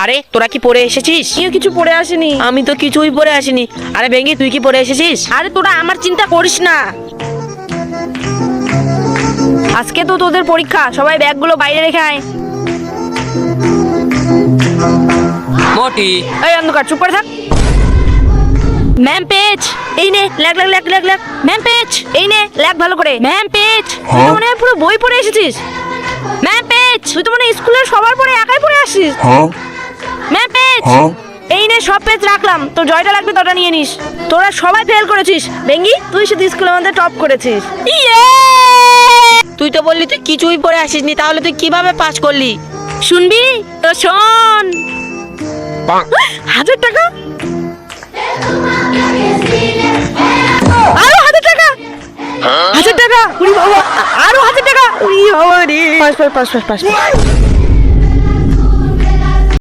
আরে তোরা কি পড়ে এসেছিস? কেউ কিছু পড়ে আসেনি। আমি তো কিছুই পড়ে আসিনি। আরে ভেঙ্গি, তুই কি পড়ে এসেছিস? আরে তোরা আমার চিন্তা করিস না, আজকে তো তোদের পরীক্ষা, সবাই ব্যাগগুলো বাইরে রেখে আয়। মোটি এই অন্ধকার, চুপ করে থাক। ম্যাম পেজ, এই নে, লেখ লেখ লেখ লেখ লেখ। ম্যাম পেজ, এই নে, লেখ ভালো করে। ম্যাম পেজ, তুই তো মনে হয় পুরো বই পড়ে এসেছিস। ম্যাম পেজ, তুই তো মনে হয় স্কুলের সবার পরে একাই পড়ে আসিস। ম্যাম পেজ, এই নে সব পেজ রাখলাম, তোর জয়টা লাগবে তোটা নিয়ে নিস। তোরা সবাই ফেল করেছিস, বেঙ্গি তুই শুধু স্কুলের মধ্যে টপ করেছিস। তুই তো বললি তুই কিছুই পড়ে আসিসনি, তাহলে তুই কিভাবে পাস করলি? শুনবি তো শোন। 1000 টাকা, আরো 1000 টাকা, 1000 টাকা, উরি বাবা, আরো 1000 টাকা, উরি বাবা রে। Pass pass pass pass pass.